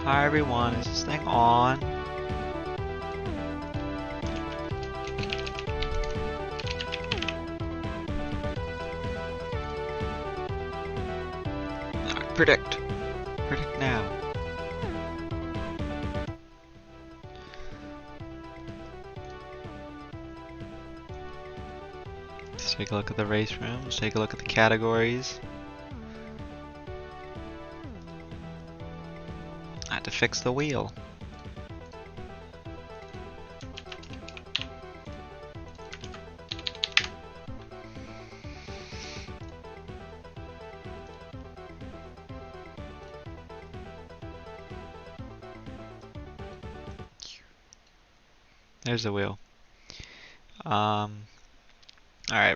Hi everyone, is this thing on? Predict! Predict now. Let's take a look at the race room, let's take a look at the categories. I had to fix the wheel. There's the wheel. Alright,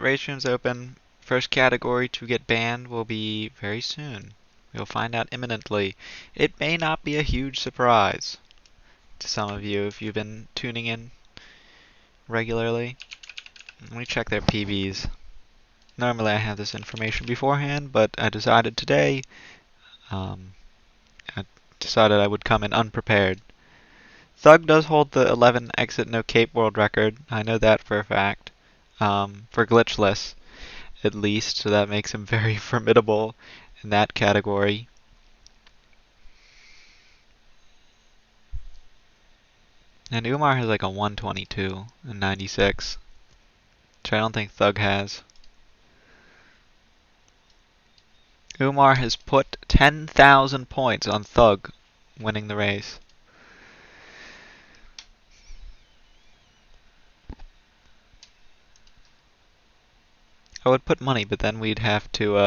race room's open. First category to get banned will be very soon. We'll find out imminently. It may not be a huge surprise to some of you if you've been tuning in regularly. Let me check their PBs. Normally I have this information beforehand, but I decided today, I decided I would come in unprepared. Thug does hold the 11 exit no cape world record. I know that for a fact. For glitchless, at least, so that makes him very formidable in that category. And Umar has like a 122 and 96, which I don't think Thug has. Umar has put 10,000 points on Thug winning the race. I would put money, but then we'd have to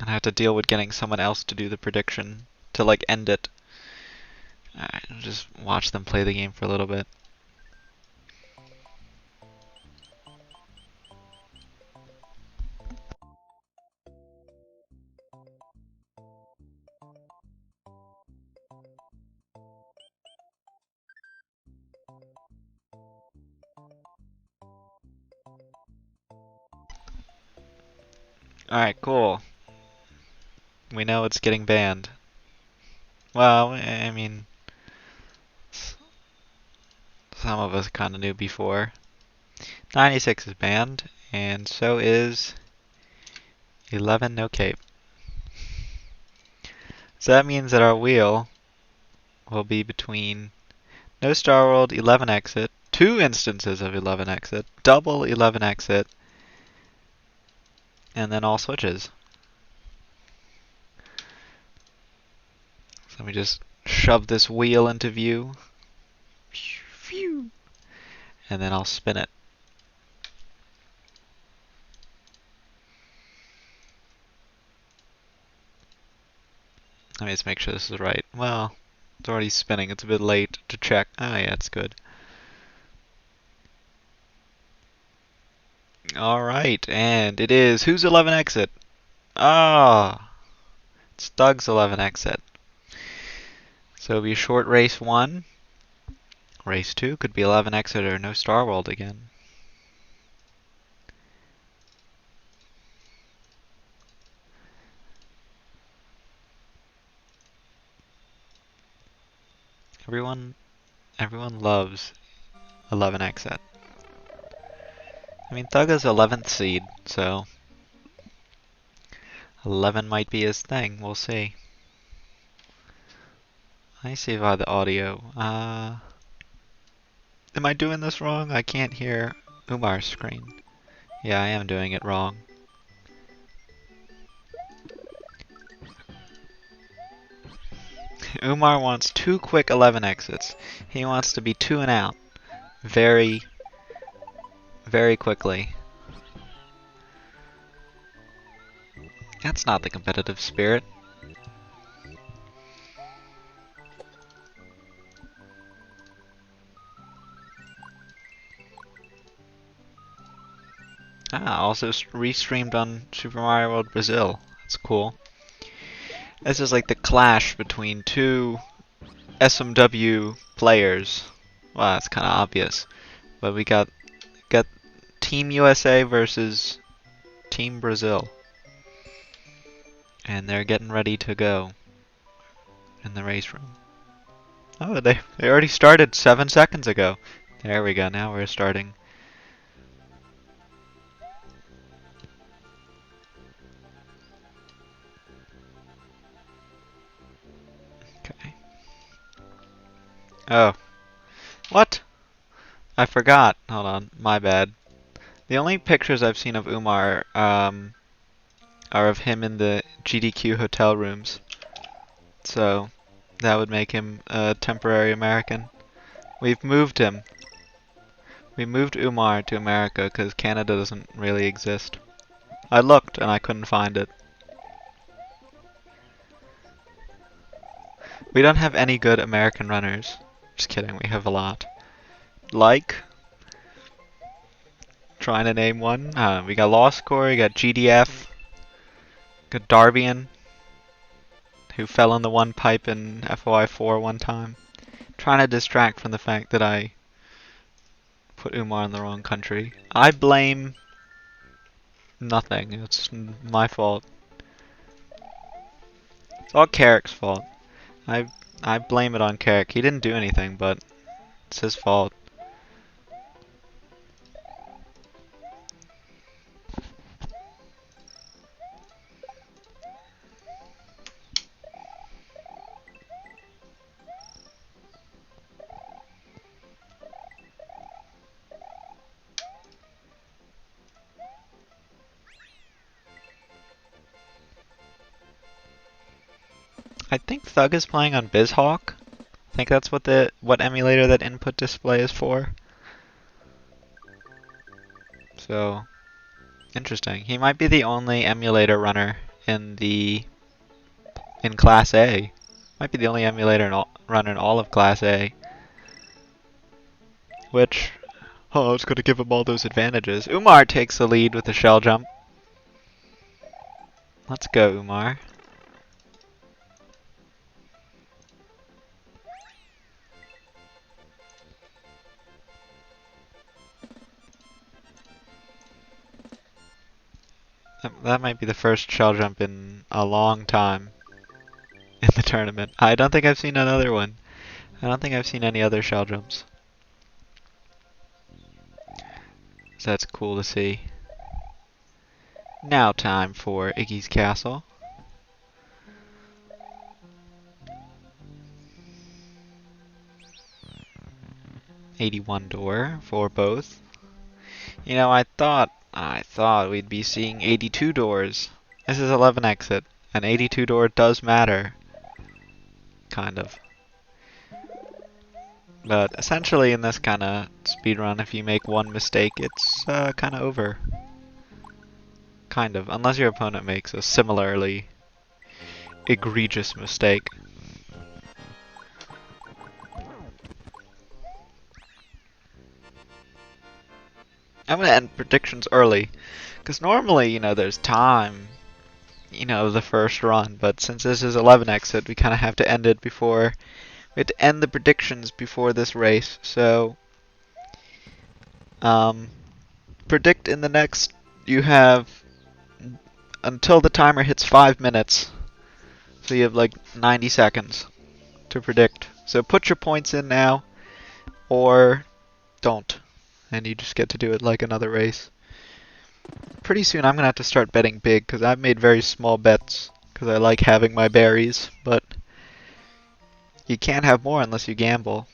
I'd have to deal with getting someone else to do the prediction to like end it. Alright, I'll just watch them play the game for a little bit. Alright, cool. We know it's getting banned. Well, I mean, some of us kind of knew before. 96 is banned, and so is 11 no cape. So that means that our wheel will be between no Star World, 11 exit, 2 instances of 11 exit, double 11 exit, and then all switches. So let me just shove this wheel into view. And then I'll spin it. Let me just make sure this is right. Well, it's already spinning. It's a bit late to check. Oh yeah, it's good. Alright, and it is who's 11 exit? Ah, it's Doug's 11 exit. So it'll be short race 1. Race 2 could be 11 exit or no Star World again. Everyone loves 11 exit. I mean, Thug is 11th seed, so 11 might be his thing. We'll see. I see by the audio. Am I doing this wrong? I can't hear Umar's screen. Yeah, I am doing it wrong. Umar wants 2 quick 11 exits. He wants to be 2 and out. Very quickly. That's not the competitive spirit. Also restreamed on Super Mario World Brazil. That's cool. This is like the clash between 2 SMW players. Well, that's kind of obvious. But we got Team USA versus Team Brazil. And they're getting ready to go in the race room. Oh, they already started 7 seconds ago. There we go, now we're starting. Okay. Oh. What? I forgot. Hold on, my bad. The only pictures I've seen of Umar are of him in the GDQ hotel rooms. So that would make him a temporary American. We've moved him. We moved Umar to America because Canada doesn't really exist. I looked and I couldn't find it. We don't have any good American runners. Just kidding, we have a lot. Like, trying to name one. We got Law Score, we got GDF, got Darbian, who fell in the one pipe in FOI4 one time. Trying to distract from the fact that I put Umar in the wrong country. I blame nothing. It's my fault. It's all Carrick's fault. I I blame it on Carrick. He didn't do anything, but it's his fault. I think Thug is playing on BizHawk. I think that's what emulator that input display is for. So interesting. He might be the only emulator runner in Class A. Might be the only emulator runner in all of Class A. Which, oh, it's going to give him all those advantages. Umar takes the lead with the shell jump. Let's go, Umar. That might be the first shell jump in a long time in the tournament. I don't think I've seen another one. I don't think I've seen any other shell jumps. So that's cool to see. Now time for Iggy's Castle. '81 door for both. You know, I thought we'd be seeing 82 doors. This is 11 exit. An 82 door does matter. Kind of. But essentially in this kind of speedrun, if you make one mistake, it's kind of over. Kind of. Unless your opponent makes a similarly egregious mistake. I'm going to end predictions early. Because normally, you know, there's time, you know, the first run. But since this is 11 exit, we kind of have to end it before... We have to end the predictions before this race. So, predict in the next... You have until the timer hits 5 minutes. So you have like 90 seconds to predict. So put your points in now, or don't. And you just get to do it like another race. Pretty soon I'm going to have to start betting big, because I've made very small bets, because I like having my berries, but you can't have more unless you gamble.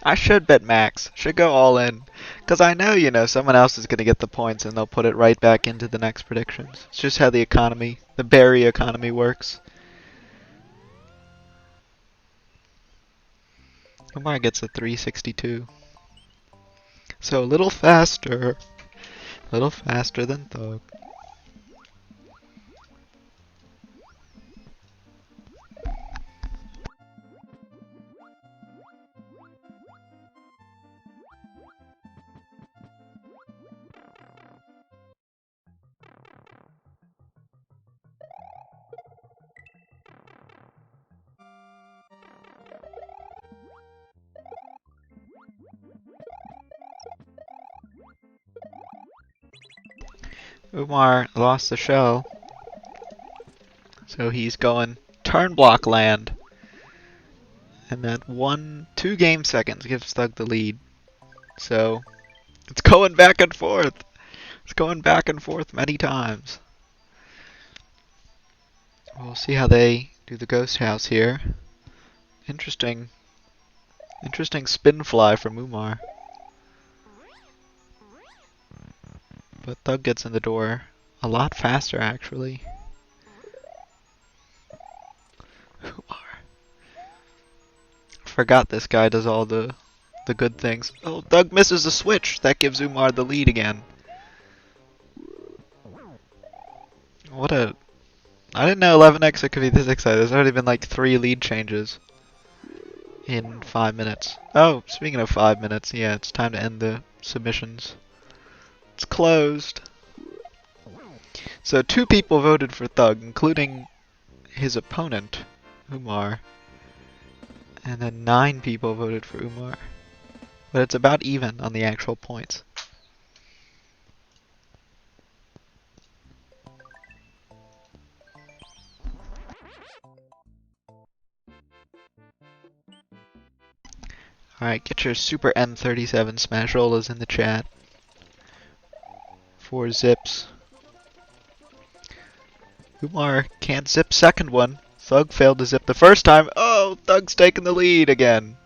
I should bet max. Should go all in. Because I know, you know, someone else is going to get the points and they'll put it right back into the next predictions. It's just how the economy, the berry economy works. Umar gets a 362. So a little faster. A little faster than Thug. Umar lost the shell, so he's going turn block land. And that 2 game seconds gives Thug the lead. So it's going back and forth. It's going back and forth many times. We'll see how they do the ghost house here. Interesting spin fly from Umar. But Thug gets in the door a lot faster, actually. Umar. Forgot this guy does all the good things. Oh, Thug misses the switch. That gives Umar the lead again. I didn't know 11x it could be this exciting. There's already been like 3 lead changes in 5 minutes. Oh, speaking of 5 minutes, yeah, it's time to end the submissions. It's closed. So 2 people voted for Thug, including his opponent, Umar. And then 9 people voted for Umar. But it's about even on the actual points. Alright, get your Super M37 Smasholas in the chat. 4 zips. Umar can't zip second one. Thug failed to zip the first time. Oh, Thug's taking the lead again.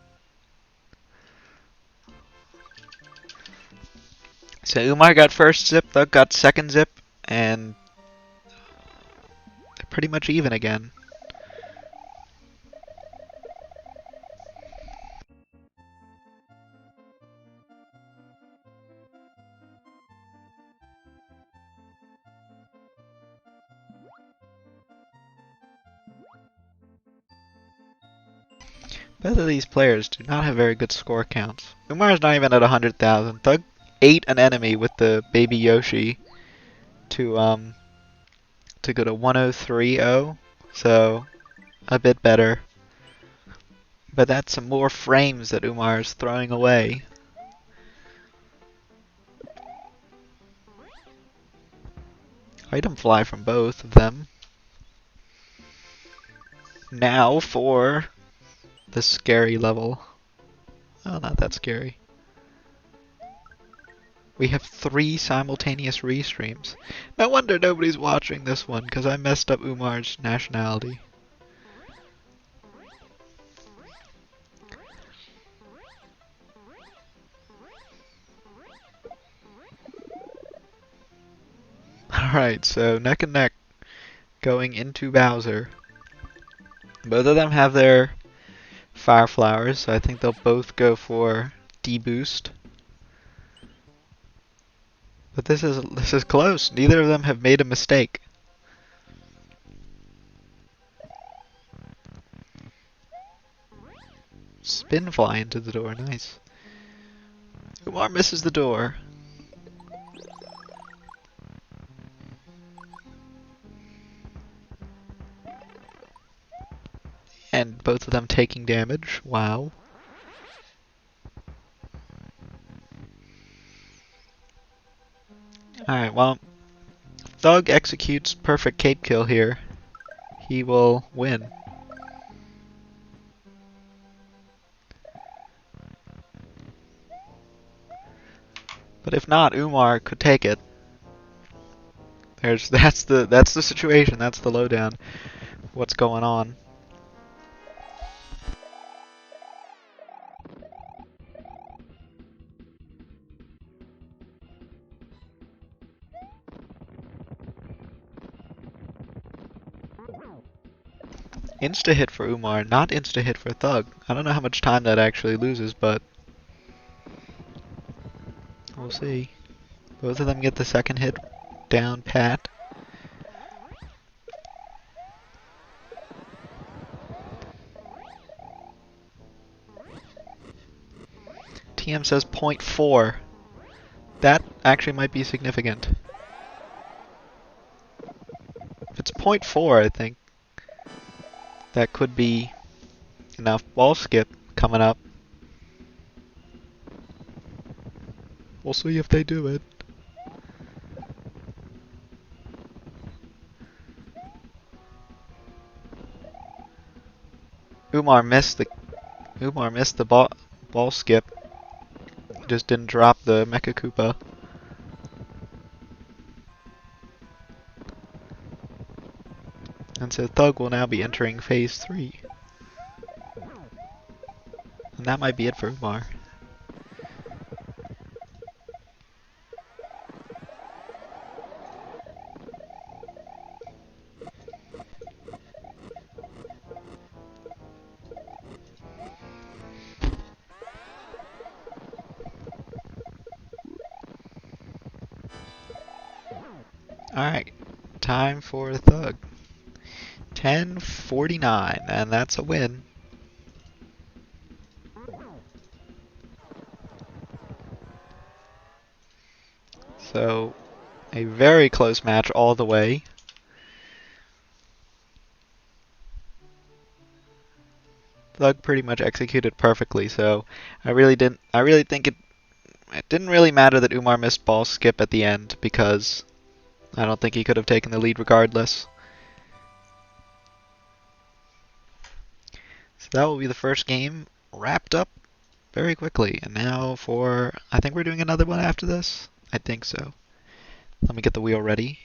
So Umar got first zip, Thug got second zip, and they're pretty much even again. Both of these players do not have very good score counts. Umar's not even at 100,000. Thug ate an enemy with the baby Yoshi to go to 103.0, so a bit better. But that's some more frames that Umar is throwing away. Item fly from both of them. Now for the scary level. Oh, not that scary. We have 3 simultaneous restreams. No wonder nobody's watching this one, because I messed up Umar's nationality. Alright, so neck and neck going into Bowser. Both of them have their fire flowers, so I think they'll both go for D-boost. But this is close. Neither of them have made a mistake. Spin fly into the door, nice. Umar misses the door. And both of them taking damage. Wow. Alright, well, Thug executes perfect cape kill here. He will win. But if not, Umar could take it. That's the situation. That's the lowdown. What's going on? Insta hit for Umar, not insta hit for Thug. I don't know how much time that actually loses, but we'll see. Both of them get the second hit down pat. TM says 0.4. That actually might be significant. If it's 0.4, I think that could be enough. Ball skip coming up. We'll see if they do it. Umar missed the ball skip. He just didn't drop the Mecha Koopa. And so Thug will now be entering phase 3. And that might be it for Umar. Alright, time for Thug. 10:49, and that's a win. So, a very close match all the way. Thug pretty much executed perfectly, so I really think it didn't really matter that Umar missed ball skip at the end because I don't think he could have taken the lead regardless. So that will be the first game wrapped up very quickly. And now I think we're doing another one after this. I think so. Let me get the wheel ready.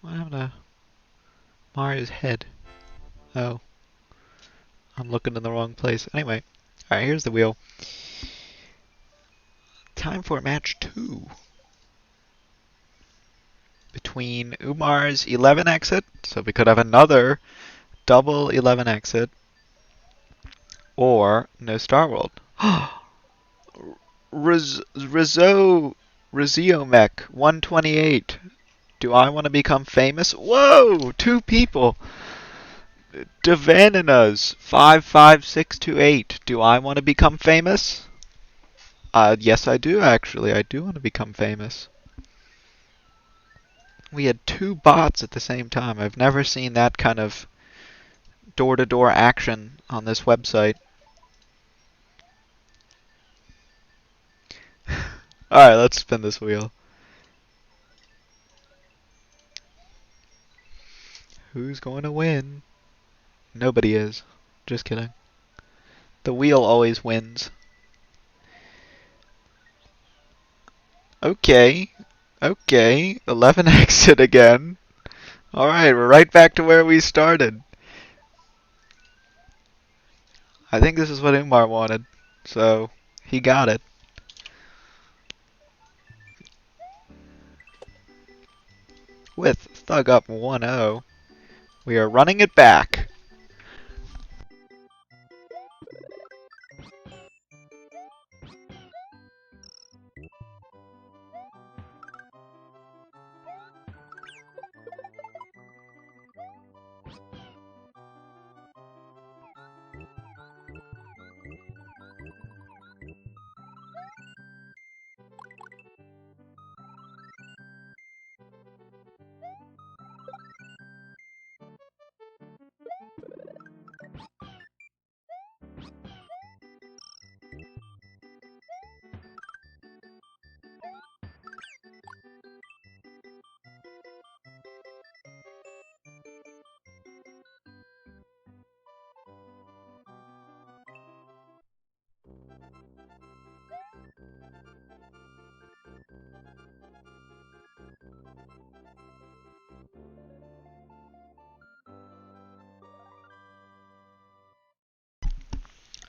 What happened to Mario's head? Oh, I'm looking in the wrong place. Anyway, alright, here's the wheel. Time for match 2. Between Umar's 11 exit, so we could have another double 11 exit, or no Star World. Riziomech 128. Do I want to become famous? Whoa! 2 people! Devaninas 55628. Do I want to become famous? Yes I do actually. I do want to become famous. We had 2 bots at the same time. I've never seen that kind of door-to-door action on this website. Alright, let's spin this wheel. Who's going to win? Nobody is. Just kidding. The wheel always wins. Okay. Okay. 11 exit again. Alright, we're right back to where we started. I think this is what Umar wanted. So, he got it. With Thug up 1-0, we are running it back.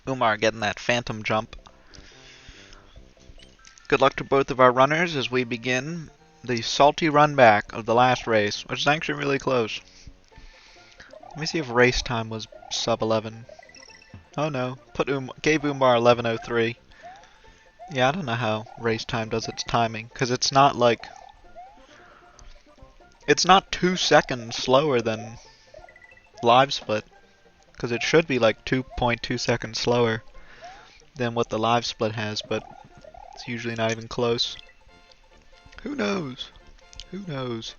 Umar getting that phantom jump. Good luck to both of our runners as we begin the salty run back of the last race, which is actually really close. Let me see if race time was sub 11. Oh no, gave Umar 11:03. Yeah, I don't know how race time does its timing, because it's not 2 seconds slower than live split, because it should be like 2.2 seconds slower than what the live split has, but it's usually not even close. Who knows? Who knows?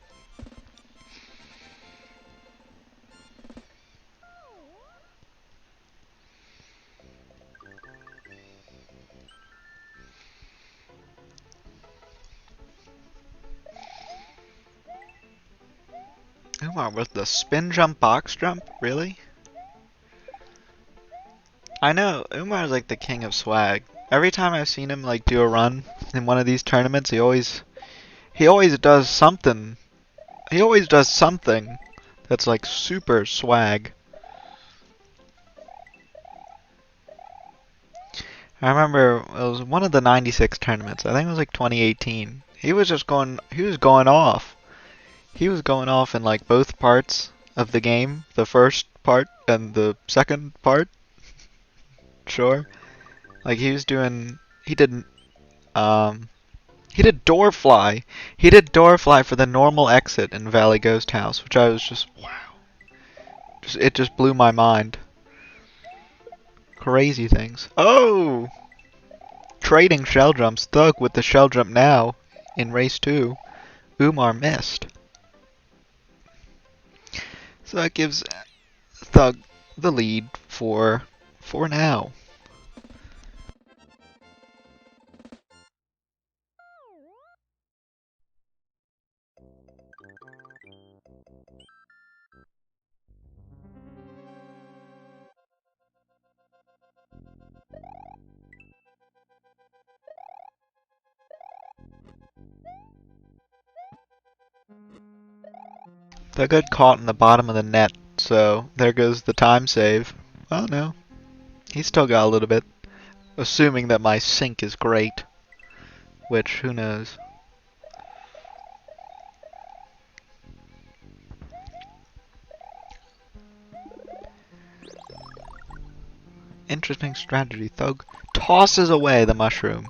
Umar with the spin jump box jump? Really? I know, Umar's like the king of swag. Every time I've seen him like do a run in one of these tournaments, he always does something. He always does something that's like super swag. I remember it was one of the 96 tournaments. I think it was like 2018. He was going off. He was going off in like both parts of the game, the first part and the second part. Sure. Like um he did door fly. He did door fly for the normal exit in Valley Ghost House, which I was just wow. It just blew my mind. Crazy things. Oh! Trading shell jumps. Thug with the shell jump now in race 2. Umar missed. So that gives Thug the lead for now. Thug got caught in the bottom of the net, so there goes the time save. Well, no. He's still got a little bit. Assuming that my sync is great. Which, who knows. Interesting strategy. Thug tosses away the mushroom.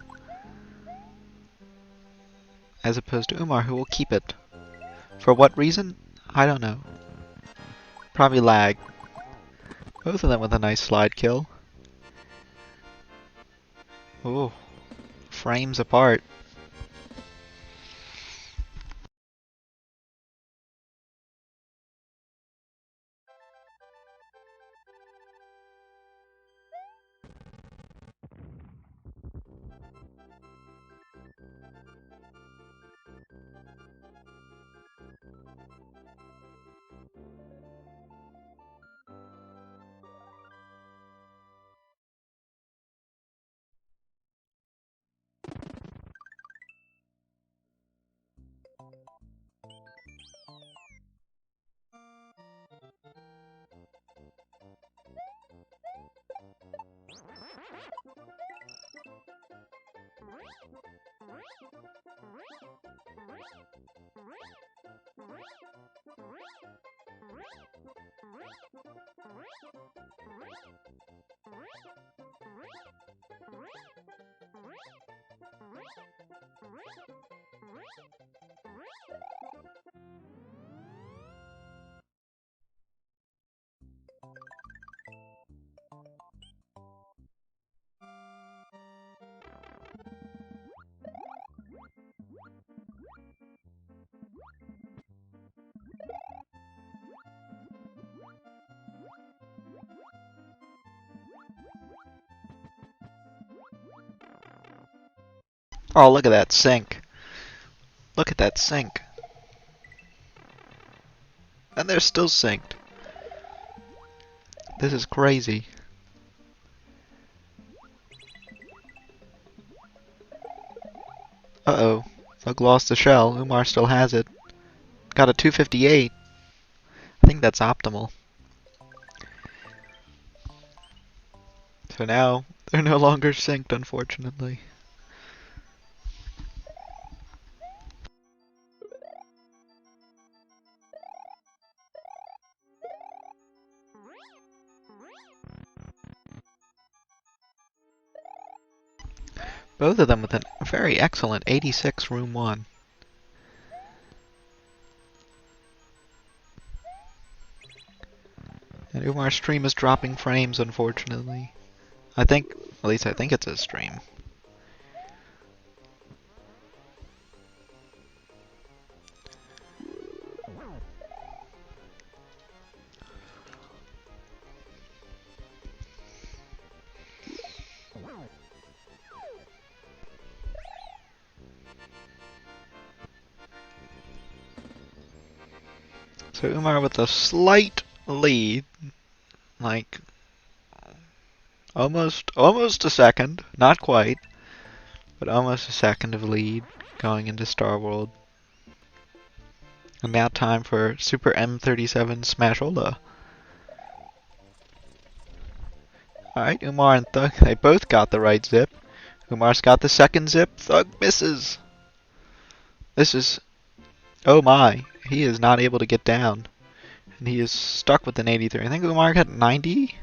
As opposed to Umar, who will keep it. For what reason? I don't know. Probably lag. Both of them with a nice slide kill. Ooh. Frames apart. Oh, look at that sync. Look at that sync. And they're still synced. This is crazy. Uh-oh. Thug lost the shell. Umar still has it. Got a 258. I think that's optimal. So now, they're no longer synced, unfortunately. Both of them with a very excellent 86 room 1. And Umar's stream is dropping frames, unfortunately. At least I think it's his stream. So Umar with a slight lead, like almost a second, not quite, but almost a second of lead going into Star World. And now time for Super M37 Smashola. Alright, Umar and Thug, they both got the right zip. Umar's got the second zip, Thug misses. This is, oh my, he is not able to get down. And he is stuck with an 83. I think Umar got 90?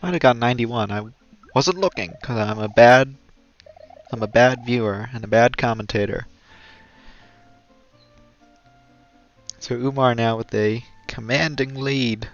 Might have got 91. I wasn't looking, because I'm a bad viewer and a bad commentator. So Umar now with a commanding lead.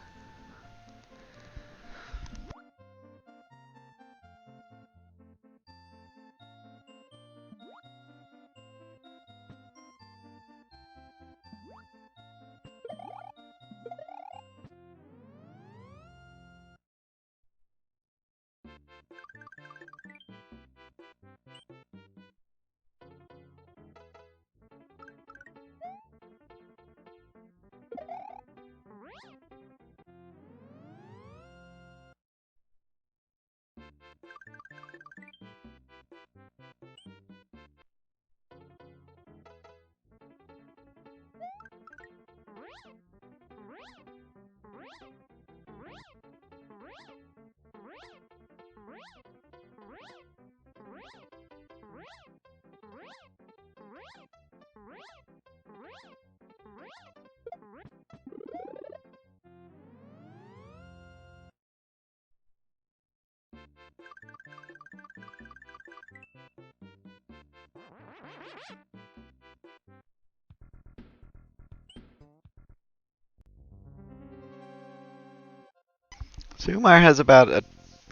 So Umar has about a,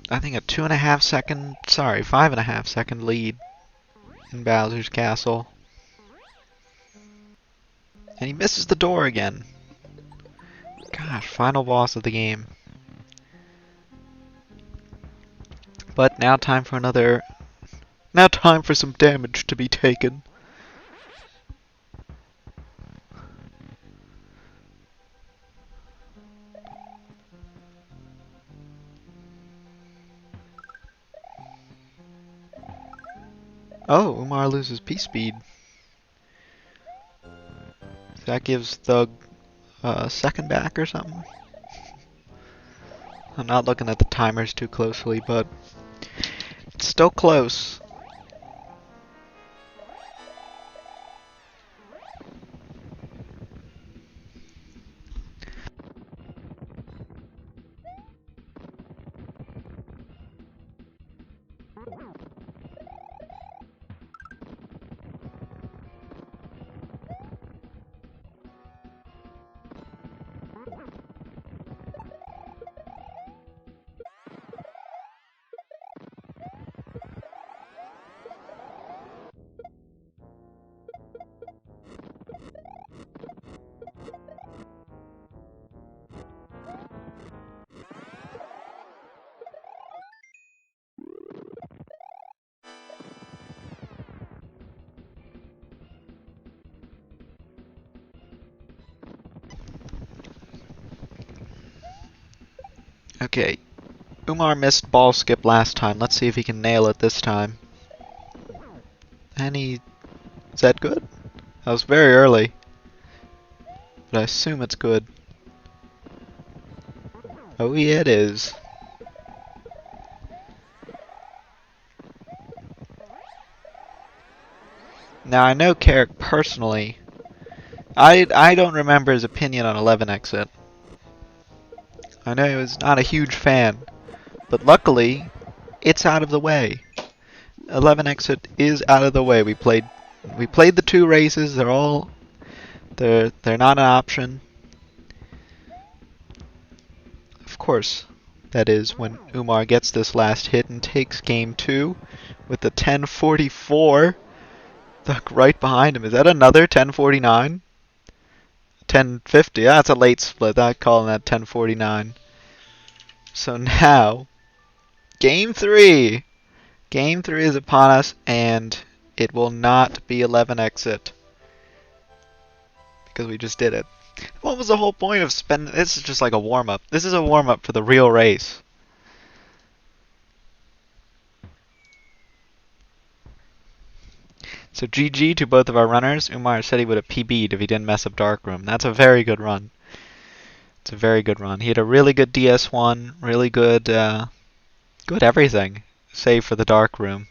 I think a 2.5 second, sorry, 5.5 second lead in Bowser's Castle. And he misses the door again. Gosh, final boss of the game. But now time for another, now time for some damage to be taken. Oh, Umar loses P-Speed. That gives Thug a second back or something. I'm not looking at the timers too closely, but it's still close. Okay, Umar missed ball skip last time. Let's see if he can nail it this time. And he... Is that good? That was very early. But I assume it's good. Oh yeah, it is. Now I know Carrick personally. I don't remember his opinion on 11 exit. I know he was not a huge fan. But luckily, it's out of the way. 11 exit is out of the way. We played the two races. They're not an option. Of course, that is when Umar gets this last hit and takes game 2 with the 1044. Duck right behind him. Is that another 1049? 1050. That's a late split. I'm calling that 1049. So now, game 3. Game 3 is upon us, and it will not be 11 exit. Because we just did it. What was the whole point of spending? This is just like a warm up. This is a warm up for the real race. So GG to both of our runners. Umar said he would have PB'd if he didn't mess up Darkroom. That's a very good run. It's a very good run. He had a really good DS1, really good, good everything, save for the Darkroom.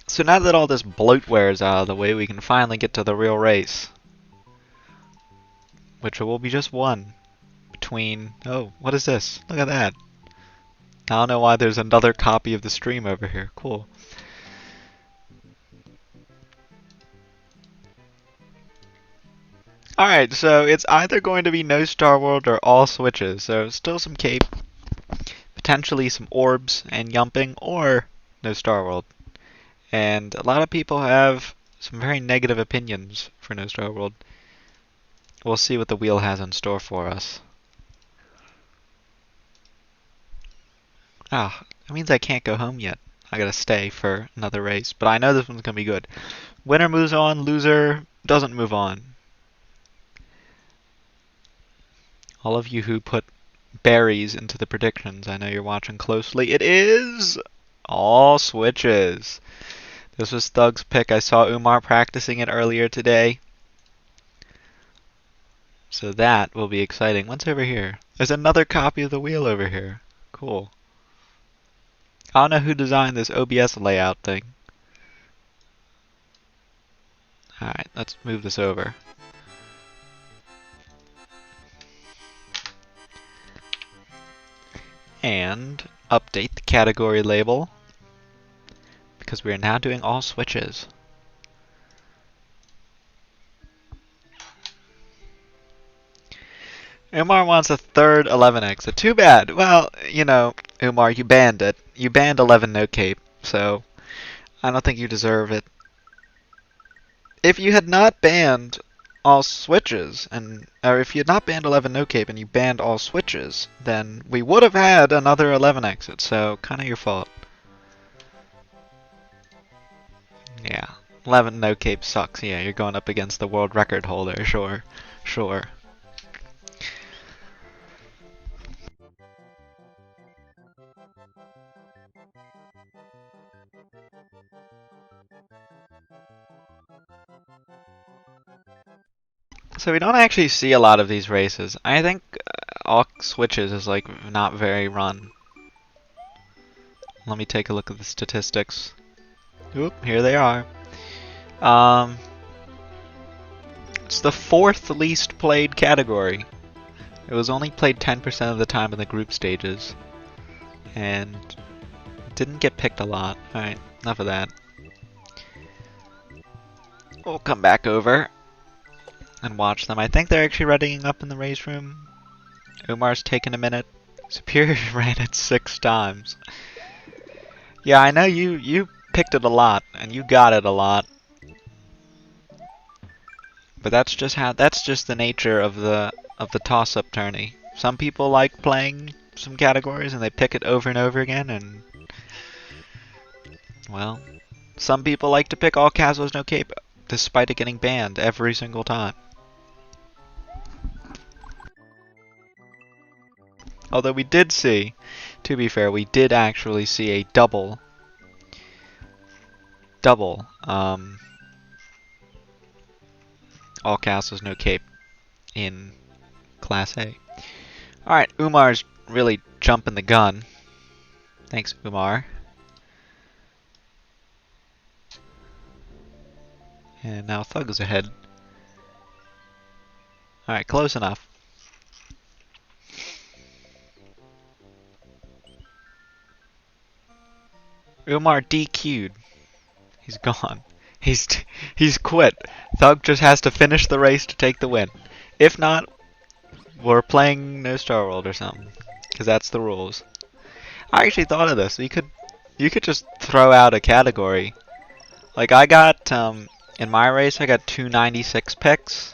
So now that all this bloatware is out of the way, we can finally get to the real race. Which will be just one. Between... Oh, what is this? Look at that. I don't know why there's another copy of the stream over here. Cool. Alright, so it's either going to be no Star World or all switches. So still some cape, potentially some orbs and yumping, or no Star World. And a lot of people have some very negative opinions for No Star World. We'll see what the wheel has in store for us. Ah, that means I can't go home yet. I gotta stay for another race, but I know this one's gonna be good. Winner moves on, loser doesn't move on. All of you who put berries into the predictions, I know you're watching closely. It is all switches. This was Thug's pick. I saw Umar practicing it earlier today. So that will be exciting. What's over here? There's another copy of the wheel over here. Cool. I don't know who designed this OBS layout thing. Alright, let's move this over. And update the category label, because we are now doing all switches. Umar wants a third 11 exit. Too bad. Well, you know, Umar, you banned it. You banned 11 no cape, so I don't think you deserve it. If you had not banned all switches, or if you had not banned 11 no cape and you banned all switches, then we would have had another 11 exit, so kind of your fault. Yeah, 11 no cape sucks. Yeah, you're going up against the world record holder, sure. Sure. So we don't actually see a lot of these races. I think all switches is like not very run. Let me take a look at the statistics. Oop, here they are. It's the fourth least played category. It was only played 10% of the time in the group stages. And didn't get picked a lot. Alright, enough of that. We'll come back over and watch them. I think they're actually readying up in the race room. Umar's taken a minute. Superior ran it 6 times. Yeah, I know you picked it a lot, and you got it a lot. But that's just the nature of the toss-up tourney. Some people like playing some categories and they pick it over and over again, and well, some people like to pick all casuals no cape despite it getting banned every single time. Although we did see, to be fair, we did actually see a double all castles no cape in Class A. Alright, Umar's really jumping the gun. Thanks, Umar. And now Thug is ahead. Alright, close enough. Umar DQ'd. He's gone. He's quit. Thug just has to finish the race to take the win. If not, we're playing No Star World or something, because that's the rules. I actually thought of this. You could just throw out a category. Like I got in my race, I got 296 picks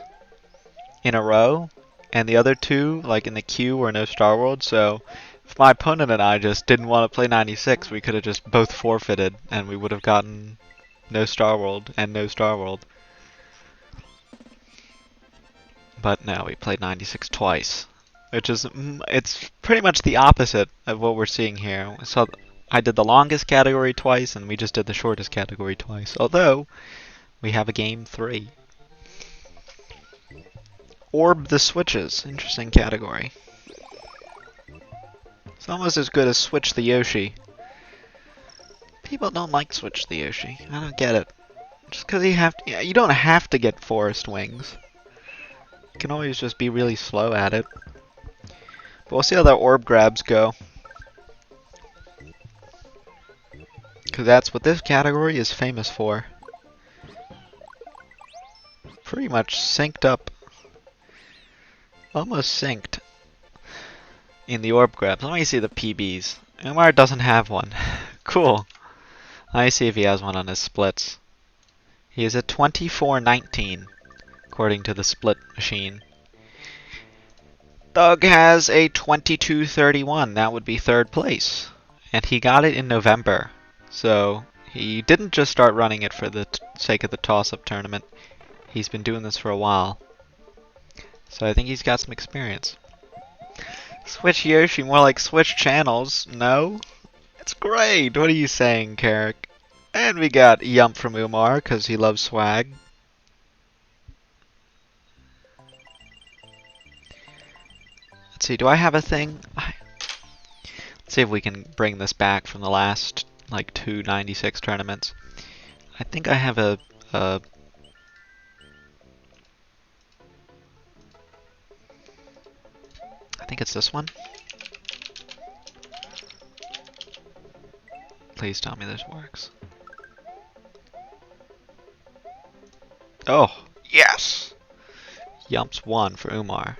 in a row, and the other two, like in the queue, were No Star World. So If my opponent and I just didn't want to play 96, we could have just both forfeited, and we would have gotten no Star World and no Star World. But no, we played 96 twice, which is it's pretty much the opposite of what we're seeing here. So I did the longest category twice, and we just did the shortest category twice. Although we have a game 3. Orb the Switches, interesting category. It's almost as good as Switch the Yoshi. People don't like Switch the Yoshi. I don't get it. Just because you don't have to get Forest Wings. You can always just be really slow at it. But we'll see how the orb grabs go. Because that's what this category is famous for. Pretty much synced up. Almost synced. In the orb grabs. Let me see the PBs. Umar doesn't have one. Cool. Let me see if he has one on his splits. He is at 24-19, according to the split machine. Thug has a 22-31. That would be 3rd place. And he got it in November. So he didn't just start running it for the sake of the toss-up tournament. He's been doing this for a while. So I think he's got some experience. Switch Yoshi, more like switch channels. No? It's great. What are you saying, Carrick? And we got Yump from Umar, because he loves swag. Let's see, do I have a thing? Let's see if we can bring this back from the last, like, 2 96 tournaments. I think I have a I think it's this one. Please tell me this works. Oh, yes! Yumps 1 for Umar.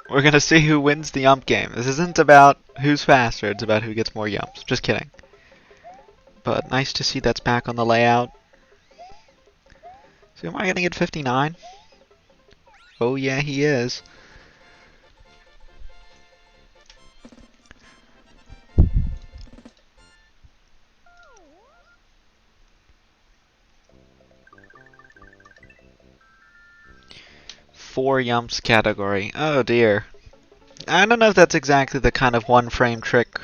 We're gonna see who wins the Yump game. This isn't about who's faster, it's about who gets more Yumps. Just kidding. But nice to see that's back on the layout. So am I gonna get 59? Oh yeah, he is. Four Yumps category. Oh dear. I don't know if that's exactly the kind of one frame trick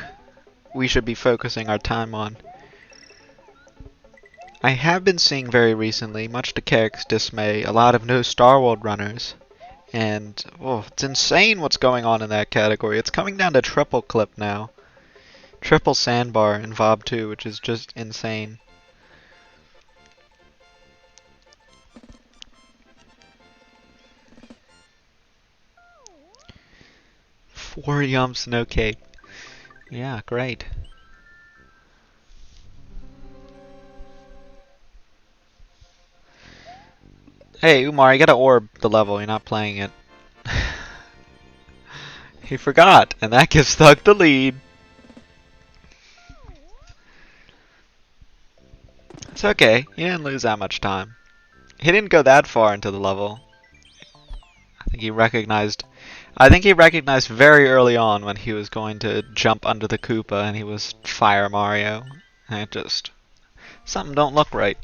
we should be focusing our time on. I have been seeing very recently, much to Carrick's dismay, a lot of no Star World runners. And, oh, it's insane what's going on in that category. It's coming down to triple clip now. Triple sandbar in VOB 2, which is just insane. Four Yumps, no cape. Yeah, great. Hey, Umar, you gotta orb the level. You're not playing it. He forgot, and that gives Thug the lead. It's okay. He didn't lose that much time. He didn't go that far into the level. I think he recognized very early on when he was going to jump under the Koopa and he was Fire Mario. And it just... something don't look right.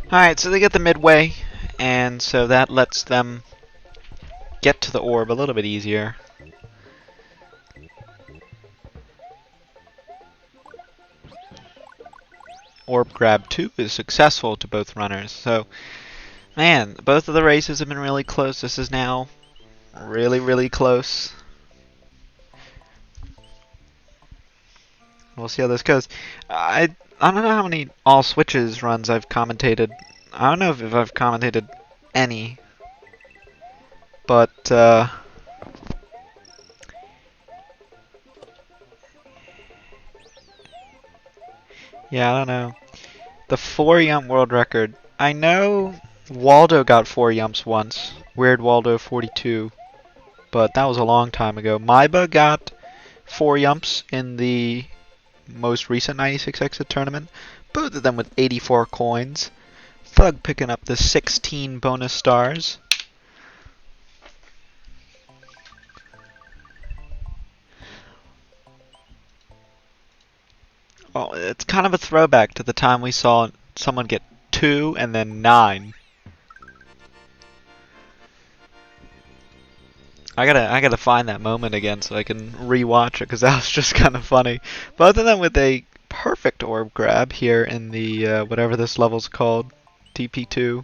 Alright, so they get the midway, and so that lets them get to the orb a little bit easier. Orb grab 2 is successful to both runners, so man, both of the races have been really close. This is now really, really close. We'll see how this goes. I don't know how many all switches runs I've commentated. I don't know if I've commentated any. But, yeah, I don't know. The 4 Yump world record. I know Waldo got 4 Yumps once. Weird Waldo 42. But that was a long time ago. Maiba got 4 Yumps in the most recent 96 exit tournament, both of them with 84 coins. Thug picking up the 16 bonus stars. Oh, it's kind of a throwback to the time we saw someone get 2 and then 9. I gotta find that moment again so I can rewatch it because that was just kind of funny. Both of them with a perfect orb grab here in the whatever this level's called, DP2.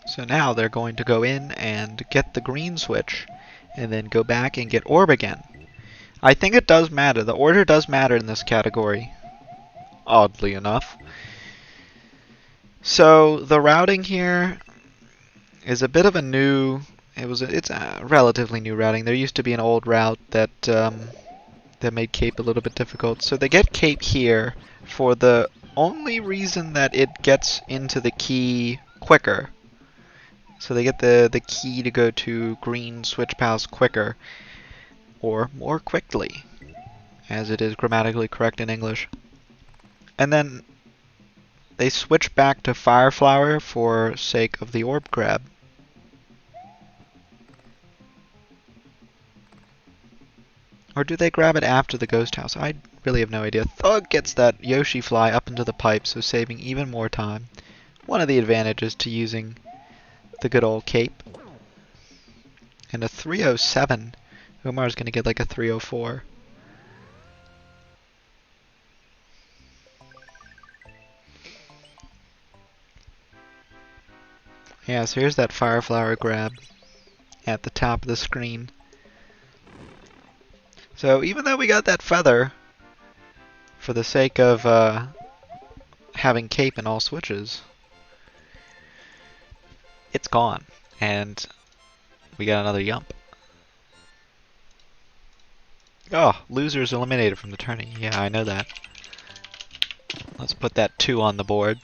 So now they're going to go in and get the green switch and then go back and get orb again. I think it does matter. The order does matter in this category, oddly enough. So the routing here is a bit of a new. It's a relatively new routing. There used to be an old route that that made cape a little bit difficult. So they get cape here for the only reason that it gets into the key quicker. So they get the key to go to green switch pals quicker, or more quickly, as it is grammatically correct in English. And then they switch back to Fire Flower for sake of the orb grab. Or do they grab it after the ghost house? I really have no idea. Thug gets that Yoshi fly up into the pipe, so saving even more time. One of the advantages to using the good old cape. And a 307. Umar's going to get like a 304. Yeah, so here's that Fire Flower grab at the top of the screen. So even though we got that feather, for the sake of having cape in all switches, it's gone. And we got another Yump. Oh, losers eliminated from the tourney. Yeah, I know that. Let's put that 2 on the board.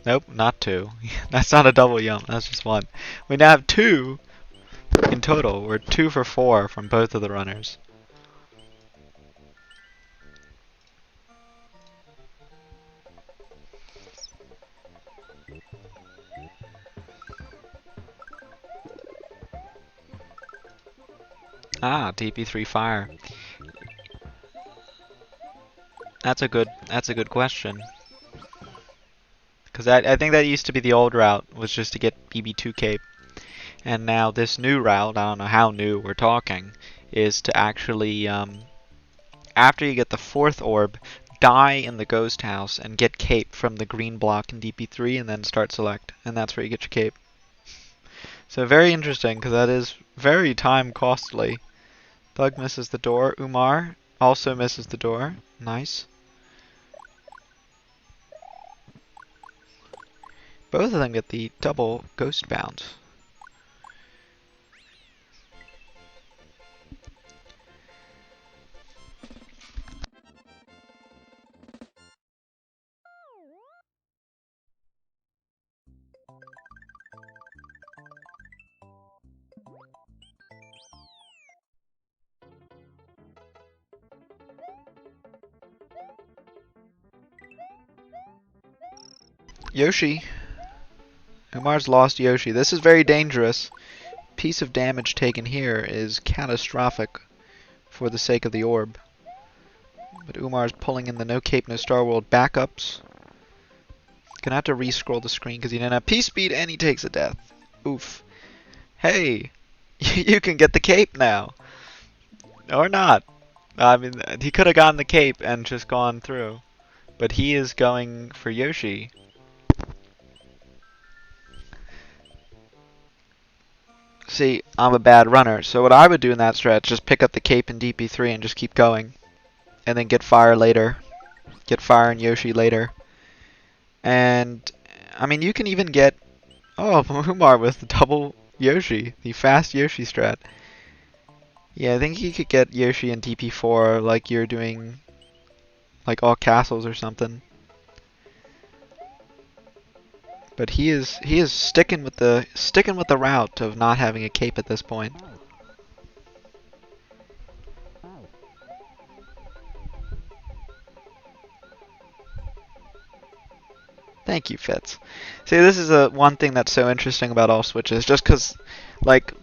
Nope, not 2. That's not a double Yump, that's just 1. We now have 2 in total. We're 2 for 4 from both of the runners. Ah, DP3 fire. That's a good question. Because I think that used to be the old route, was just to get BB2 cape. And now this new route, I don't know how new we're talking, is to actually, after you get the 4th orb, die in the ghost house and get cape from the green block in DP3 and then start select. And that's where you get your cape. So very interesting, because that is very time costly. Thug misses the door. Umar also misses the door. Nice. Both of them get the double ghost bounce. Yoshi. Umar's lost Yoshi. This is very dangerous. Piece of damage taken here is catastrophic for the sake of the orb. But Umar's pulling in the no cape, no star world backups. Gonna have to re-scroll the screen because he didn't have P speed and he takes a death. Oof. Hey, you can get the cape now. Or not. I mean, he could have gotten the cape and just gone through. But he is going for Yoshi. See, I'm a bad runner, so what I would do in that stretch is just pick up the cape in DP3 and just keep going. And then get fire later. Get fire and Yoshi later. And, I mean, you can even get... Oh, Umar with the double Yoshi. The fast Yoshi strat. Yeah, I think you could get Yoshi in DP4 like you're doing... like all castles or something. But he is sticking with the route of not having a cape at this point. Thank you, Fitz. See, this is one thing that's so interesting about all switches, just because, like,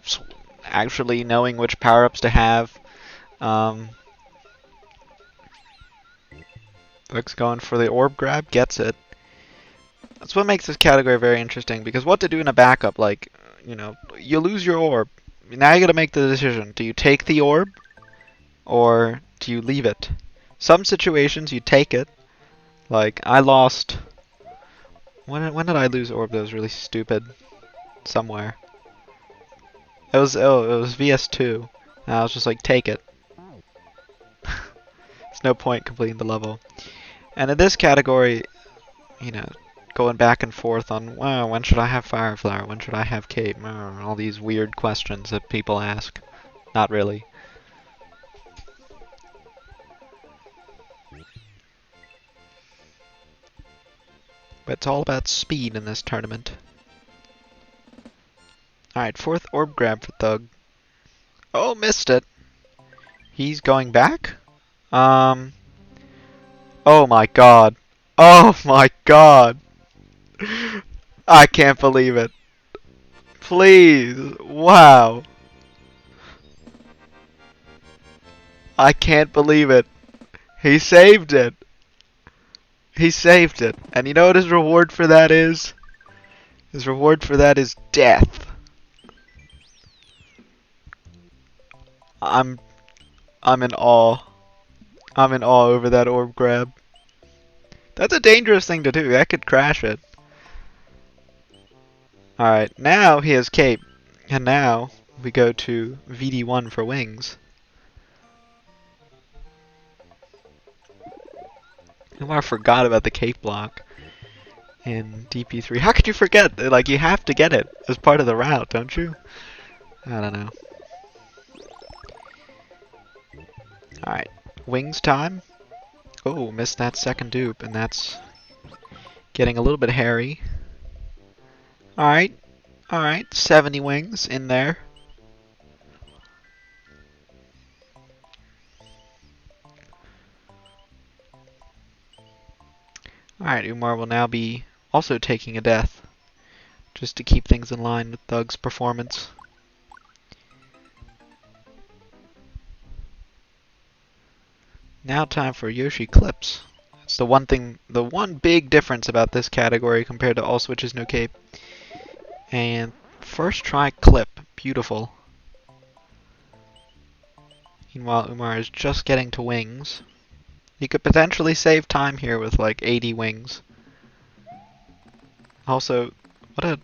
actually knowing which power-ups to have. Looks going for the orb grab, gets it. That's what makes this category very interesting, because what to do in a backup, like, you lose your orb. Now you gotta make the decision. Do you take the orb, or do you leave it? Some situations you take it. Like, I lost... When did I lose orb that was really stupid? Somewhere. It was VS2. And I was just like, take it. There's no point completing the level. And in this category, going back and forth on, well, when should I have Fire Flower? When should I have Cape? All these weird questions that people ask. Not really. But it's all about speed in this tournament. Alright, fourth orb grab for Thug. Oh, missed it. He's going back? Oh my god. Oh my god. I can't believe it. Please. Wow. I can't believe it. He saved it. He saved it. And you know what his reward for that is? His reward for that is death. I'm in awe. I'm in awe over that orb grab. That's a dangerous thing to do. That could crash it. Alright, now he has cape. And now we go to VD1 for wings. I forgot about the cape block in DP3. How could you forget? Like, you have to get it as part of the route, don't you? I don't know. Alright, wings time. Oh, missed that second dupe, and that's getting a little bit hairy. Alright, 70 wings in there. Alright, Umar will now be also taking a death, just to keep things in line with Thug's performance. Now time for Yoshi clips. It's the one big difference about this category compared to all switches no cape. And first try clip, beautiful. Meanwhile, Umar is just getting to wings. He could potentially save time here with like 80 wings. Also, what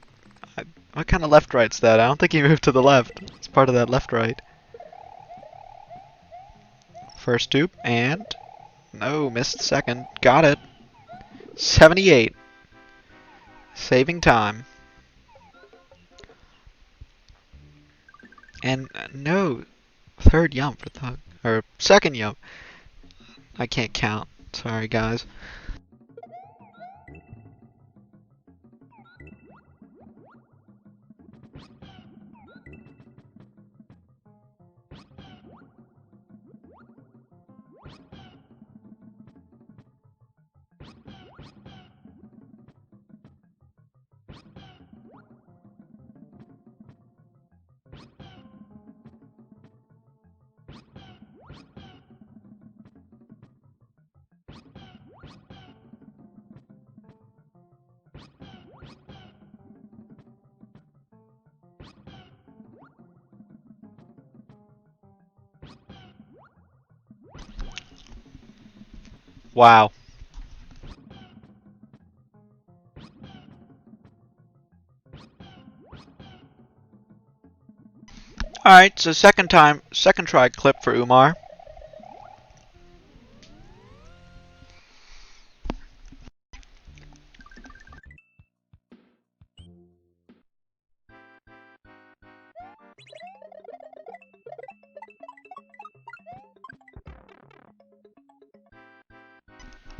kind of left-right's that? I don't think he moved to the left. It's part of that left-right. First dupe, and... No, missed second. Got it. 78. Saving time. And no, third yump for Thug. Or second yump. I can't count. Sorry, guys. Wow. Alright, so second try clip for Umar.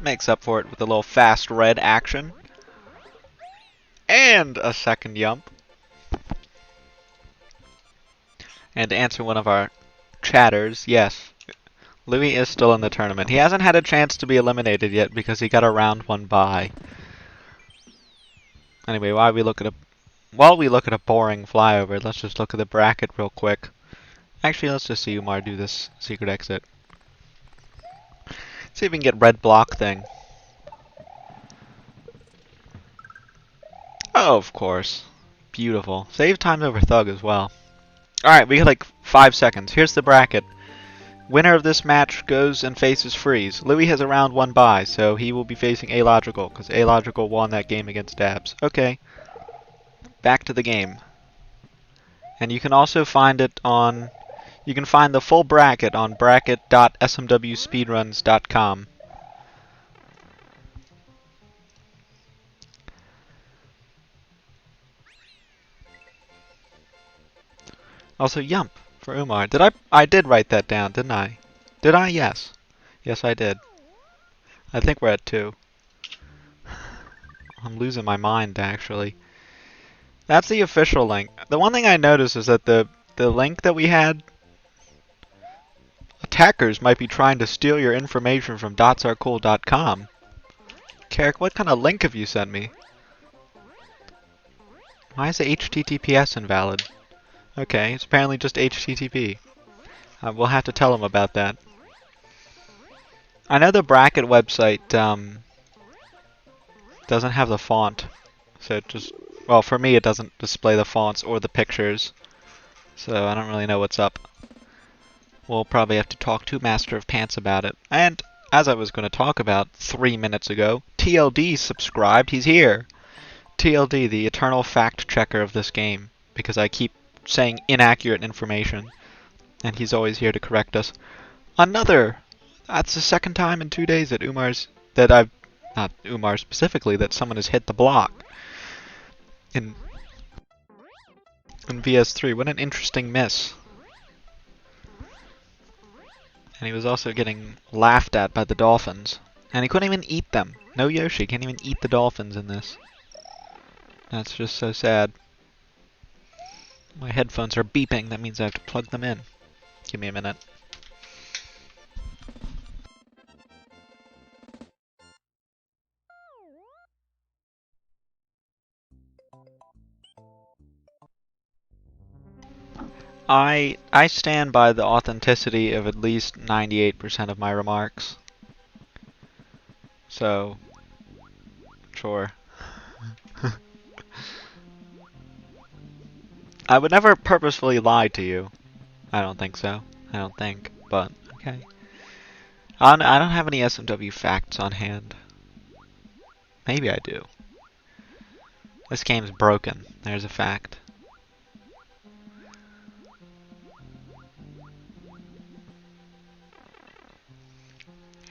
Makes up for it with a little fast red action. And a second yump. And to answer one of our chatters, yes, Louis is still in the tournament. He hasn't had a chance to be eliminated yet because he got a round 1 bye. Anyway, while we look at a boring flyover, let's just look at the bracket real quick. Actually, let's just see Umar do this secret exit. See if we can get red block thing. Oh, of course. Beautiful. Save time over Thug as well. Alright, we got like 5 seconds. Here's the bracket. Winner of this match goes and faces Freeze. Louis has a round 1 bye, so he will be facing Alogical, because Alogical won that game against Dabs. Okay. Back to the game. And you can also find it on... You can find the full bracket on bracket.smwspeedruns.com. Also, Yump for Umar. I did write that down, didn't I? Did I? Yes. Yes, I did. I think we're at 2. I'm losing my mind, actually. That's the official link. The one thing I noticed is that the link that we had, attackers might be trying to steal your information from dotsarcool.com. Carrick, what kind of link have you sent me? Why is the HTTPS invalid? Okay, it's apparently just HTTP. We'll have to tell him about that. I know the bracket website doesn't have the font, so it just, well, for me it doesn't display the fonts or the pictures, so I don't really know what's up. We'll probably have to talk to Master of Pants about it. And as I was going to talk about 3 minutes ago, TLD subscribed. He's here. TLD, the eternal fact checker of this game, because I keep saying inaccurate information, and he's always here to correct us. That's the second time in 2 days that not Umar specifically, that someone has hit the block in VS3. What an interesting miss. And he was also getting laughed at by the dolphins. And he couldn't even eat them. No Yoshi can't even eat the dolphins in this. That's just so sad. My headphones are beeping. That means I have to plug them in. Give me a minute. I stand by the authenticity of at least 98% of my remarks. So, sure. I would never purposefully lie to you. I don't think so. I don't think, but okay. I don't have any SMW facts on hand. Maybe I do. This game's broken. There's a fact.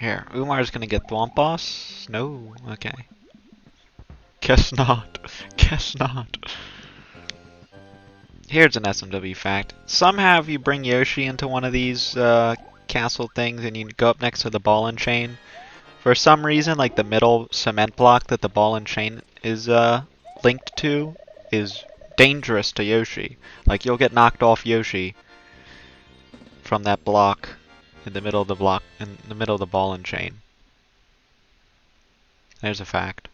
Here, Umar's gonna get Thwomp Boss? No? Okay. Guess not. Guess not. Here's an SMW fact. Somehow if you bring Yoshi into one of these castle things and you go up next to the ball and chain, for some reason, like the middle cement block that the ball and chain is linked to is dangerous to Yoshi. Like you'll get knocked off Yoshi from that block in the middle of the ball and chain. There's a fact.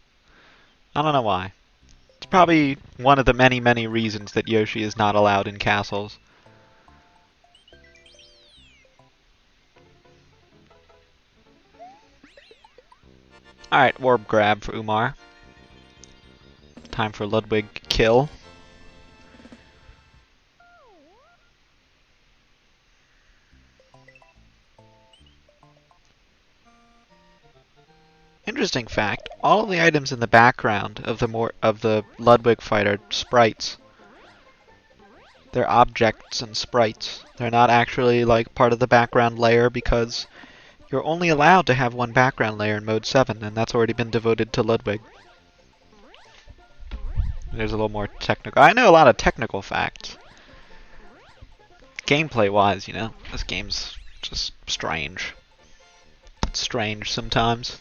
I don't know why. It's probably one of the many, many reasons that Yoshi is not allowed in castles. Alright, orb grab for Umar. Time for Ludwig kill. Interesting fact, all of the items in the background of the Ludwig fight are sprites. They're objects and sprites. They're not actually like part of the background layer because you're only allowed to have one background layer in mode 7, and that's already been devoted to Ludwig. There's a little more technical. I know a lot of technical facts. Gameplay-wise, you know, this game's just strange. It's strange sometimes.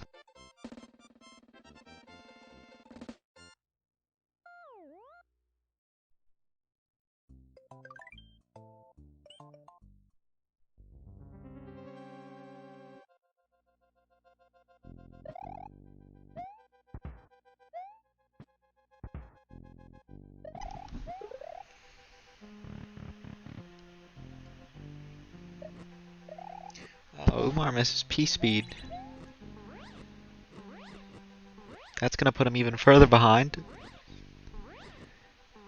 Umar misses P-speed. That's gonna put him even further behind.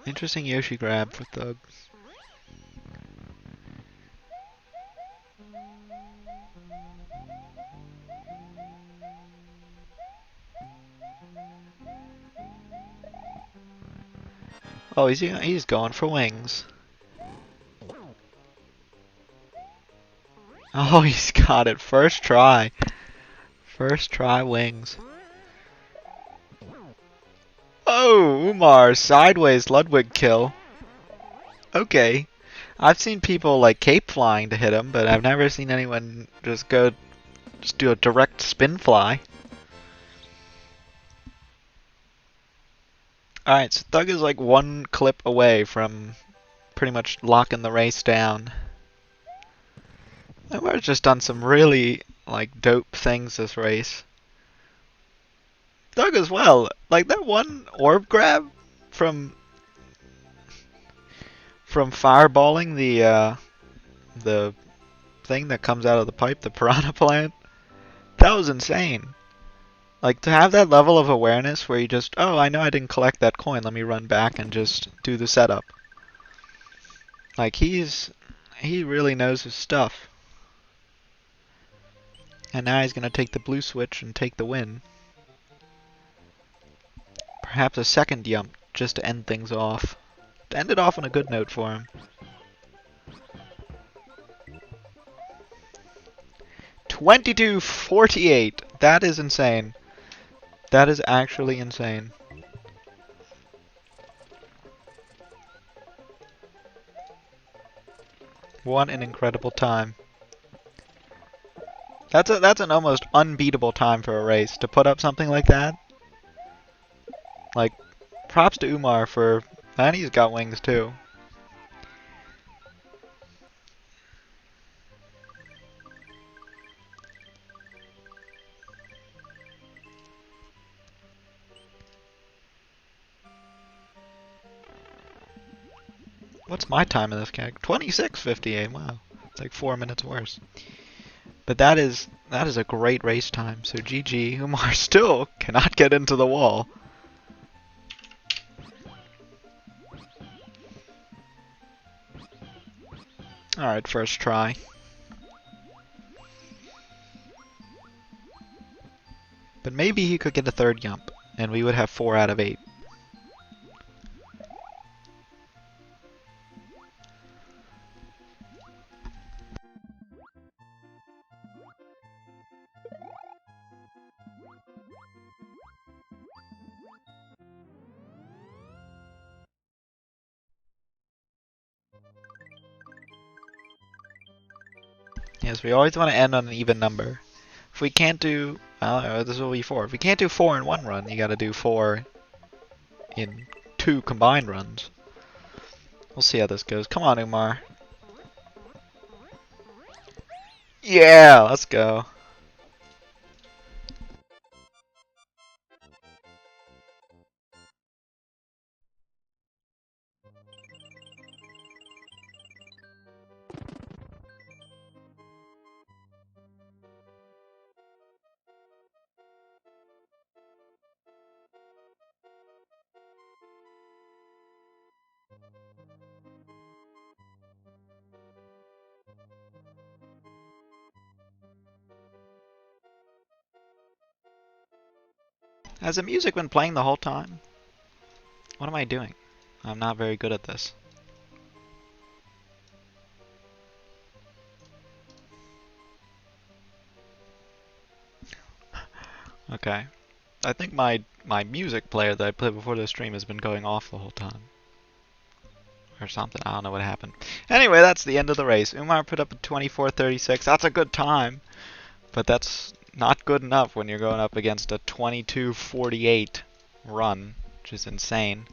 Interesting Yoshi grab for Thug. Oh, he's going for wings. Oh, he's got it. First try. First try wings. Oh, Umar, sideways Ludwig kill. Okay. I've seen people like cape flying to hit him, but I've never seen anyone just do a direct spin fly. Alright, so Thug is like one clip away from pretty much locking the race down. Umar's just done some really like dope things this race. Thug as well. Like that one orb grab from fireballing the thing that comes out of the pipe, the piranha plant. That was insane. Like to have that level of awareness where you just, oh, I know I didn't collect that coin, let me run back and just do the setup. Like he really knows his stuff. And now he's gonna take the blue switch and take the win. Perhaps a second jump just to end things off. To end it off on a good note for him. 22:48. That is insane. That is actually insane. What an incredible time. That's an almost unbeatable time for a race. To put up something like that. Like, props to Umar for... And he's got wings too. What's my time in this gag? 26:58. Wow, it's like 4 minutes worse. But that is a great race time. So GG. Umar still cannot get into the wall. All right, first try. But maybe he could get a third jump, and we would have 4 out of 8. Yes, we always want to end on an even number. If we can't do, well, this will be 4. If we can't do 4 in one run, you got to do 4 in 2 combined runs. We'll see how this goes. Come on, Umar. Yeah, let's go. Has the music been playing the whole time? What am I doing? I'm not very good at this. Okay. I think my music player that I played before the stream has been going off the whole time. Or something. I don't know what happened. Anyway, that's the end of the race. Umar put up a 24:36. That's a good time. But that's not good enough when you're going up against a 22:48 run, which is insane.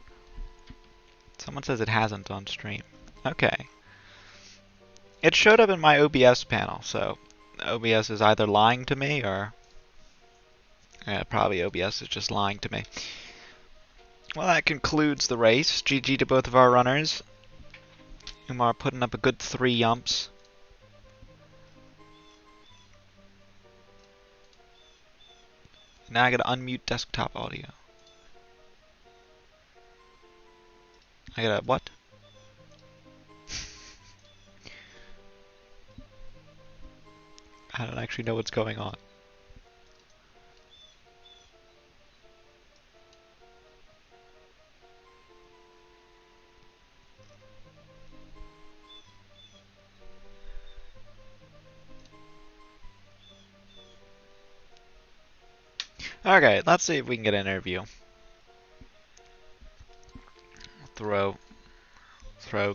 Someone says it hasn't on stream. Okay. It showed up in my OBS panel, so OBS is either lying to me or... Yeah, probably OBS is just lying to me. Well, that concludes the race. GG to both of our runners. Umar putting up a good 3 jumps. Now I gotta unmute desktop audio. I gotta what? I don't actually know what's going on. Okay, let's see if we can get an interview. Throw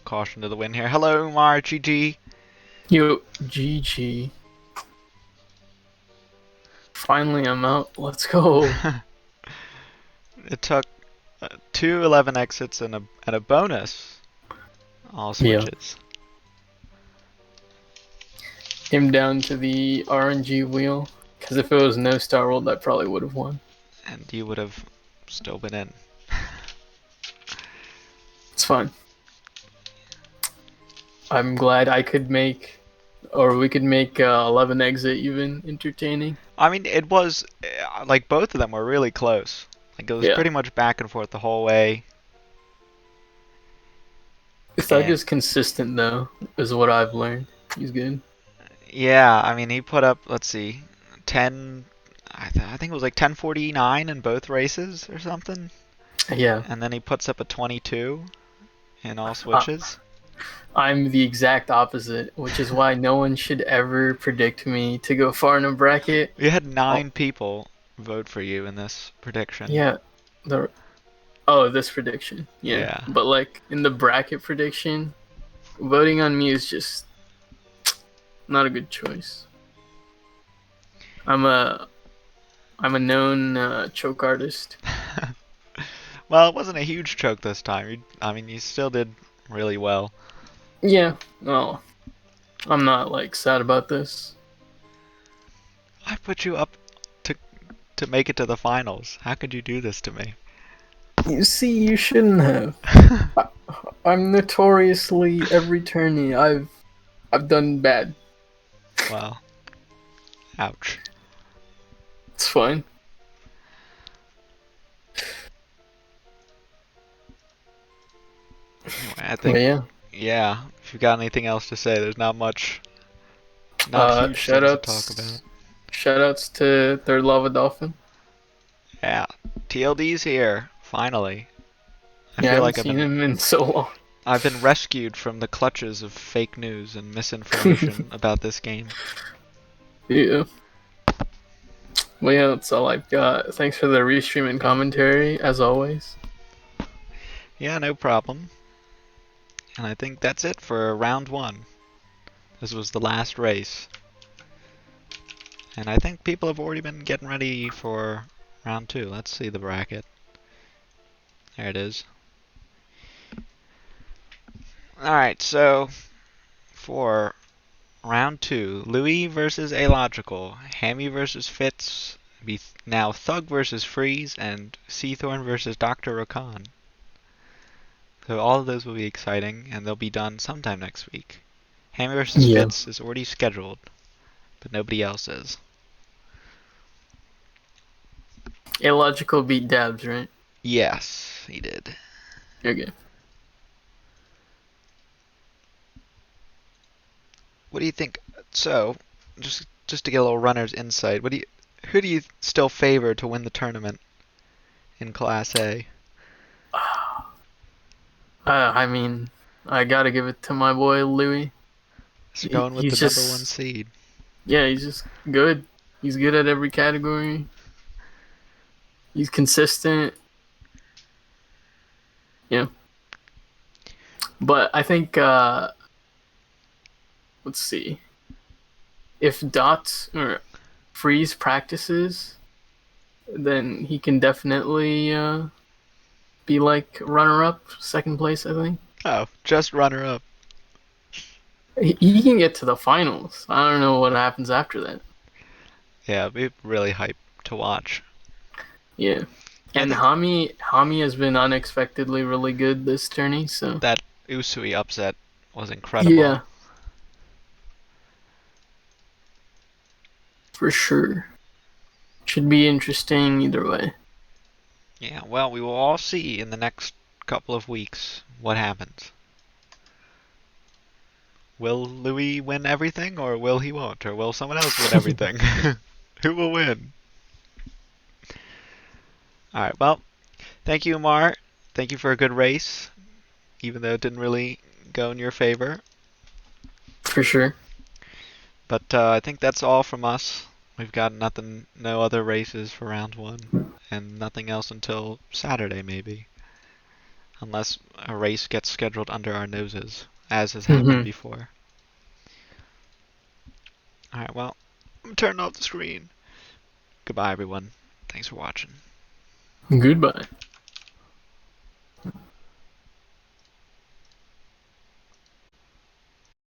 caution to the wind here. Hello, Umari0. Yo, GG. Finally, I'm out. Let's go. It took 2 11 exits and a bonus. All Yeah. switches. Came down to the RNG wheel. Because if it was no Star World, I probably would have won. And you would have still been in. It's fine. I'm glad I could make, or we could make 11 exit even entertaining. I mean, it was, like, both of them were really close. Like, it was Yeah. pretty much back and forth the whole way. Thug And, is consistent, though, is what I've learned. He's good. yeah, I mean, he put up, let's see, 10, I think it was like 10:49 in both races or something. Yeah. And then he puts up a 22 in all Uh, switches. I'm the exact opposite, which is why no one should ever predict me to go far in a bracket. We had Oh, 9 people vote for you in this prediction. yeah. This prediction. Yeah. Yeah. But like in the bracket prediction, voting on me is just not a good choice. I'm a known choke artist. Well, it wasn't a huge choke this time. I mean, you still did really well. Yeah. Well, I'm not like sad about this. I put you up to make it to the finals. How could you do this to me? You see, you shouldn't have. I'm notoriously every tourney I've done bad. Well, ouch. It's fine. Anyway, I But think, yeah. yeah, if you got anything else to say, there's not huge things to talk about. Shoutouts to Third Lava Dolphin. Yeah, TLD's here, finally. I Yeah, I feel haven't like seen him in so long. I've been rescued from the clutches of fake news and misinformation about this game. Yeah. Well, yeah, that's all I've got. Thanks for the restream and commentary, as always. Yeah, no problem. And I think that's it for round 1. This was the last race. And I think people have already been getting ready for round 2. Let's see the bracket. There it is. Alright, so for round 2, Louis versus Alogical, Hammy versus Fitz, be now Thug versus Freeze, and Seathorn versus Dr. Rakan. So all of those will be exciting, and they'll be done sometime next week. Hammy versus Yeah. Fitz is already scheduled, but nobody else is. Illogical beat Dabs, right? Yes, he did. Okay. What do you think? So, just to get a little runner's insight, who do you still favor to win the tournament in Class A? I mean, I gotta give it to my boy Louis. Just going with He's the number just 1 seed. Yeah, he's just good. He's good at every category. He's consistent. Yeah. But I think, let's see. If Dot or Freeze practices, then he can definitely be like runner-up, second place, I think. Oh, just runner-up. He can get to the finals. I don't know what happens after that. Yeah, it'd be really hype to watch. Yeah. And Hami has been unexpectedly really good this tourney, so That Usui upset was incredible. yeah, for sure. Should be interesting either way. Yeah, well, we will all see in the next couple of weeks what happens. Will Louis win everything, or will he won't? Or will someone else win everything? Who will win? Alright, well, thank you, Umar. Thank you for a good race, even though it didn't really go in your favor. For sure. But I think that's all from us. We've got nothing, no other races for round one, and nothing else until Saturday, maybe. Unless a race gets scheduled under our noses, as has happened Hmm. before. Alright, well, I'm turning off the screen. Goodbye, everyone. Thanks for watching. Goodbye.